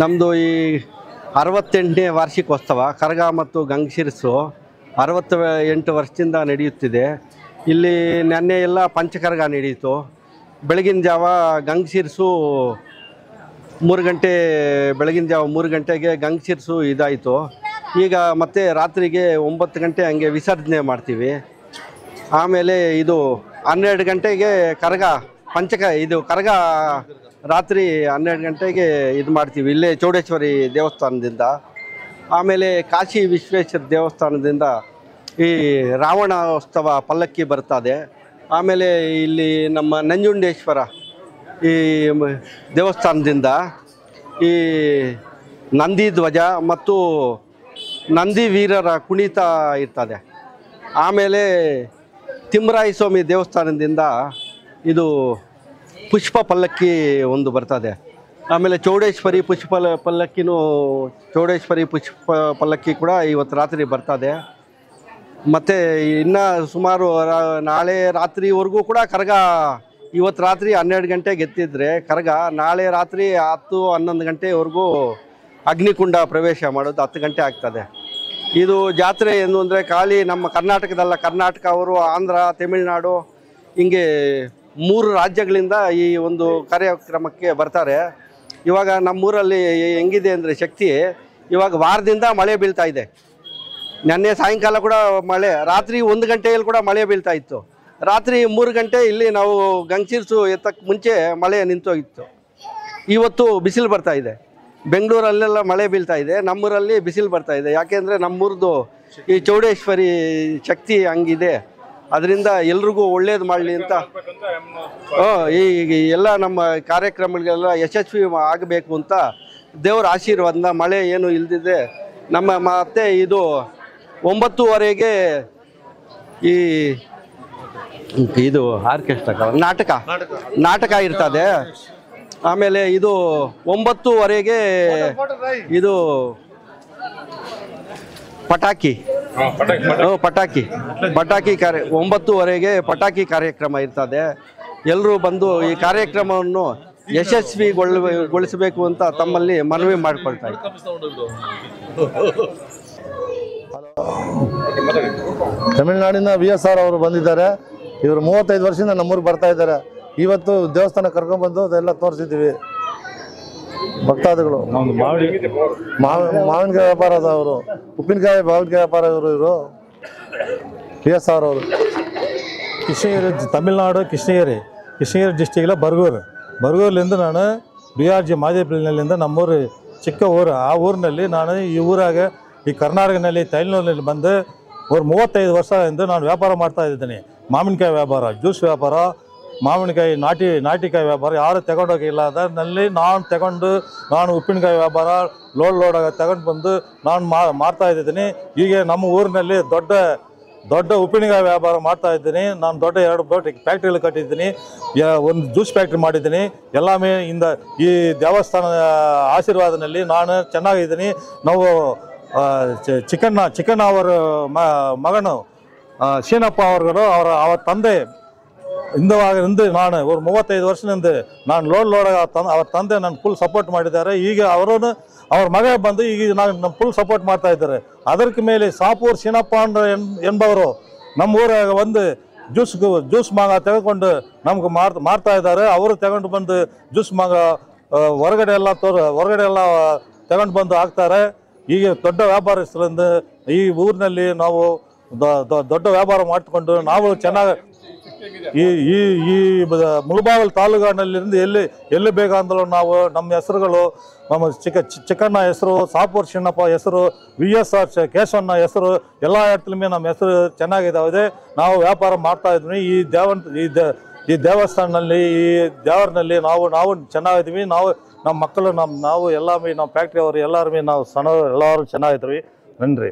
ನಮ್ಮದು ಈ 68ನೇ ವಾರ್ಷಿಕೋತ್ಸವ ಕರಗ ಮತ್ತು ಗಂಗಶಿರಸು 68 ವರ್ಷದಿಂದ ನಡೆಯುತ್ತಿದೆ. ಇಲ್ಲಿ ನೆನ್ನೆ ಎಲ್ಲ ಪಂಚಕರಗ ನಡೆಯಿತು. ಬೆಳಗಿನ ಜಾವ ಗಂಗಶಿರಸು 3 ಗಂಟೆ, ಬೆಳಗಿನ ಜಾವ 3 ಗಂಟೆಗೆ ಗಂಗಶಿರಸು ಇದಾಯಿತು. ಈಗ ಮತ್ತೆ ರಾತ್ರಿಗೆ 9 ಗಂಟೆ ಹಂಗೆ ವಿಸರ್ಜನೆ ಮಾಡ್ತೀವಿ. ಆಮೇಲೆ ಇದು 12 ಗಂಟೆಗೆ ಕರಗ ಕರಗ ರಾತ್ರಿ 12 ಗಂಟೆಗೆ ಇದು ಮಾಡ್ತೀವಿ ಇಲ್ಲೇ ಚೌಡೇಶ್ವರಿ ದೇವಸ್ಥಾನದಿಂದ. ಆಮೇಲೆ ಕಾಶಿ ವಿಶ್ವೇಶ್ವರ ದೇವಸ್ಥಾನದಿಂದ ಈ ರಾವಣೋತ್ಸವ ಪಲ್ಲಕ್ಕಿ ಬರ್ತದೆ. ಆಮೇಲೆ ಇಲ್ಲಿ ನಮ್ಮ ನಂಜುಂಡೇಶ್ವರ ಈ ದೇವಸ್ಥಾನದಿಂದ ಈ ನಂದಿ ಧ್ವಜ ಮತ್ತು ನಂದಿ ವೀರರ ಕುಣಿತ ಇರ್ತದೆ. ಆಮೇಲೆ ತಿಮ್ಮರಾಯ ಸ್ವಾಮಿ ದೇವಸ್ಥಾನದಿಂದ ಇದು ಪುಷ್ಪ ಪಲ್ಲಕ್ಕಿ ಒಂದು ಬರ್ತದೆ. ಆಮೇಲೆ ಚೌಡೇಶ್ವರಿ ಪುಷ್ಪ ಪಲ್ಲಕ್ಕಿ ಕೂಡ ಇವತ್ತು ರಾತ್ರಿ ಬರ್ತದೆ. ಮತ್ತು ಇನ್ನು ಸುಮಾರು ನಾಳೆ ರಾತ್ರಿವರೆಗೂ ಕೂಡ ಕರಗ ಇವತ್ತು ರಾತ್ರಿ 12 ಗಂಟೆಗೆ ಎತ್ತಿದ್ರೆ ಕರಗ ನಾಳೆ ರಾತ್ರಿ 10-11 ಗಂಟೆವರೆಗೂ ಅಗ್ನಿಕುಂಡ ಪ್ರವೇಶ ಮಾಡೋದು 10 ಗಂಟೆ ಆಗ್ತದೆ. ಇದು ಜಾತ್ರೆ ಏನು ಅಂದರೆ ಖಾಲಿ ನಮ್ಮ ಕರ್ನಾಟಕದಲ್ಲ, ಕರ್ನಾಟಕ ಅವರು ಆಂಧ್ರ, ತಮಿಳುನಾಡು ಹಿಂಗೆ 3 ರಾಜ್ಯಗಳಿಂದ ಈ ಒಂದು ಕಾರ್ಯಕ್ರಮಕ್ಕೆ ಬರ್ತಾರೆ. ಇವಾಗ ನಮ್ಮೂರಲ್ಲಿ ಹೆಂಗಿದೆ ಅಂದರೆ ಶಕ್ತಿ, ಇವಾಗ ವಾರದಿಂದ ಮಳೆ ಬೀಳ್ತಾ ಇದೆ. ನೆನ್ನೆ ಸಾಯಂಕಾಲ ಕೂಡ ಮಳೆ, ರಾತ್ರಿ 1 ಗಂಟೆಯಲ್ಲಿ ಕೂಡ ಮಳೆ ಬೀಳ್ತಾ ಇತ್ತು. ರಾತ್ರಿ 3 ಗಂಟೆ ಇಲ್ಲಿ ನಾವು ಗಂಗಶಿರಸು ಎತ್ತಕ್ಕೆ ಮುಂಚೆ ಮಳೆ ನಿಂತೋಗಿತ್ತು. ಇವತ್ತು ಬಿಸಿಲು ಬರ್ತಾ ಇದೆ. ಬೆಂಗಳೂರಲ್ಲೆಲ್ಲ ಮಳೆ ಬೀಳ್ತಾ ಇದೆ, ನಮ್ಮೂರಲ್ಲಿ ಬಿಸಿಲು ಬರ್ತಾ ಇದೆ. ಯಾಕೆಂದರೆ ನಮ್ಮೂರದು ಈ ಚೌಡೇಶ್ವರಿ ಶಕ್ತಿ ಹಂಗಿದೆ. ಅದರಿಂದ ಎಲ್ರಿಗೂ ಒಳ್ಳೇದು ಮಾಡಲಿ ಅಂತ ಈ ಎಲ್ಲ ನಮ್ಮ ಕಾರ್ಯಕ್ರಮಗಳಿಗೆಲ್ಲ ಯಶಸ್ವಿ ಆಗಬೇಕು ಅಂತ ದೇವರ ಆಶೀರ್ವಾದ. ಮಳೆ ಏನು ಇಲ್ದಿದೆ ನಮ್ಮ ಮತ್ತೆ ಇದು 9:30ಗೆ ಇದು ಆರ್ಕೆಸ್ಟ್ರಾ ನಾಟಕ ಇರ್ತದೆ. ಆಮೇಲೆ ಇದು 9:30ಗೆ ಇದು ಪಟಾಕಿ 9:30ಗೆ ಪಟಾಕಿ ಕಾರ್ಯಕ್ರಮ ಇರ್ತದೆ. ಎಲ್ಲರೂ ಬಂದು ಈ ಕಾರ್ಯಕ್ರಮವನ್ನು ಯಶಸ್ವಿಗೊಳಿಸಬೇಕು ಅಂತ ತಮ್ಮಲ್ಲಿ ಮನವಿ ಮಾಡಿಕೊಳ್ತಾ ಇದ್ದಾರೆ. ತಮಿಳುನಾಡಿನ VSR ಅವರು ಬಂದಿದ್ದಾರೆ. ಇವರು 35 ವರ್ಷದಿಂದ ನಮ್ಮೂರಿಗೆ ಬರ್ತಾ ಇದ್ದಾರೆ. ಇವತ್ತು ದೇವಸ್ಥಾನ ಕರ್ಕೊಂಡ್ಬಂದು ಅದೆಲ್ಲ ತೋರಿಸಿದ್ದೀವಿ. ಭಕ್ತಾದಿಗಳು ಮಾವಿನಕಾಯಿ ವ್ಯಾಪಾರದ ಅವರು, ಉಪ್ಪಿನಕಾಯಿ ಮಾವಿನಕಾಯಿ ವ್ಯಾಪಾರ ಇವರು VSR ಅವರು. கிருஷ்ணகிரி தமிழ்நாடு கிருஷ்ணகிரி டிஸ்ட்ரிக்டில் ಬರಗೂರ್ಲಿಂದ ನಾನು BRG ಮಾದೇಪಲ್ಲಿನಿಂದ ನಮ್ಮೂರು ಚಿಕ್ಕ ಊರು. ಆ ಊರಿನಲ್ಲಿ ನಾನು ಈ ಊರಾಗ ಈ ಕರ್ನಾಟಕದಲ್ಲಿ ತಮಿಳುನಾಡಿನಲ್ಲಿ ಬಂದು ಒಂದು 35 ವರ್ಷದಿಂದ ನಾನು ವ್ಯಾಪಾರ ಮಾಡ್ತಾ ಇದ್ದೀನಿ. ಮಾವಿನಕಾಯಿ ವ್ಯಾಪಾರ, ಜ್ಯೂಸ್ ವ್ಯಾಪಾರ, ಮಾವಿನಕಾಯಿ ನಾಟಿಕಾಯಿ ವ್ಯಾಪಾರ ಯಾರು ತಗೊಂಡೋಗಿಲ್ಲ. ಅದರಲ್ಲಿ ನಾನು ಉಪ್ಪಿನಕಾಯಿ ವ್ಯಾಪಾರ ಲೋಡಾಗ ತಗೊಂಡು ಬಂದು ನಾನು ಮಾಡ್ತಾ ಇದ್ದೀನಿ. ಈಗ ನಮ್ಮ ಊರಿನಲ್ಲಿ ದೊಡ್ಡ ಉಪ್ಪಿನಕಾಯಿ ವ್ಯಾಪಾರ ಮಾಡ್ತಾ ಇದ್ದೀನಿ. ನಾನು ದೊಡ್ಡ 2 ಫ್ಯಾಕ್ಟ್ರಿಗಳು ಕಟ್ಟಿದ್ದೀನಿ, ಒಂದು ಜ್ಯೂಸ್ ಫ್ಯಾಕ್ಟ್ರಿ ಮಾಡಿದ್ದೀನಿ. ಎಲ್ಲಾಮೇ ಈ ದೇವಸ್ಥಾನದ ಆಶೀರ್ವಾದದಲ್ಲಿ ನಾನು ಚೆನ್ನಾಗಿದ್ದೀನಿ. ನಾವು ಚಿಕ್ಕಣ್ಣ ಅವರ ಮಗನು ಶೀನಪ್ಪ ಅವರುಗಳು ಅವರ ತಂದೆ ಇಂದು ನಾನು ஒரு 35 ವರ್ಷದಿಂದ ನಾನು ಲೋಡಾಗ ಅವ್ರ ತಂದೆ ನಾನು ಫುಲ್ ಸಪೋರ್ಟ್ ಮಾಡಿದ್ದಾರೆ. ಈಗ ಅವ್ರ ಮಗ ಬಂದು ಈಗ ನಾನು ಫುಲ್ ಸಪೋರ್ಟ್ ಮಾಡ್ತಾ ಇದ್ದಾರೆ. ಅದಕ್ಕೆ ಮೇಲೆ ಸಾಪೂರ್ ಶೀನಪ್ಪ ಎಂಬವರು ನಮ್ಮ ಊರಾಗ ಒಂದು ಜ್ಯೂಸ್ ಮಾಗ ತೆಗೆದುಕೊಂಡು ನಮ್ಗೆ ಮಾರ್ತಾ ಇದ್ದಾರೆ. ಅವರು ತಗೊಂಡು ಬಂದು ಜ್ಯೂಸ್ ಮಾಗ ಹೊರಗಡೆ ಎಲ್ಲ ತಗೊಂಡು ಬಂದು ಹಾಕ್ತಾರೆ. ಈಗ ದೊಡ್ಡ ವ್ಯಾಪಾರಸ್ಥರಿಂದ ಈ ಊರಿನಲ್ಲಿ ನಾವು ದೊಡ್ಡ ವ್ಯಾಪಾರ ಮಾಡಿಕೊಂಡು ನಾವು ಚೆನ್ನಾಗಿ ಈ ಮುಳಬಾಗಿಲು ತಾಲೂಕಿನಲ್ಲಿருந்து ಎಲ್ಲಿ ಬೇಕಂದ್ರೂ ನಾವು ನಮ್ಮ ಹೆಸರುಗಳು, ನಮ್ಮ ಚಿಕ್ಕಣ್ಣ ಹೆಸರು, ಸಾಪೂರ್ ಶಿಣ್ಣಪ್ಪ ಹೆಸರು, VSR ಕೇಶವಣ್ಣ ಹೆಸರು ಎಲ್ಲ இடத்துலையுமே ನಮ್ಮ ಹೆಸರು ಚೆನ್ನಾಗಿದ್ದಾವೆ. ನಾವು ವ್ಯಾಪಾರ ಮಾಡ್ತಾ ಇದ್ವಿ. ಈ ದೇವಸ್ಥಾನದಲ್ಲಿ ಈ ದೇವರಿನಲ್ಲಿ ನಾವು ಚೆನ್ನಾಗಿದ್ವಿ. ನಮ್ಮ ಮಕ್ಕಳು ನಾವು ಎಲ್ಲಾಮೇ ನಮ್ಮ ಫ್ಯಾಕ್ಟ್ರಿ ಅವರು ಎಲ್ಲರೂ ನಾವು ಎಲ್ಲರೂ ಚೆನ್ನಾಗಿದ್ವಿ. ನನ್ರಿ.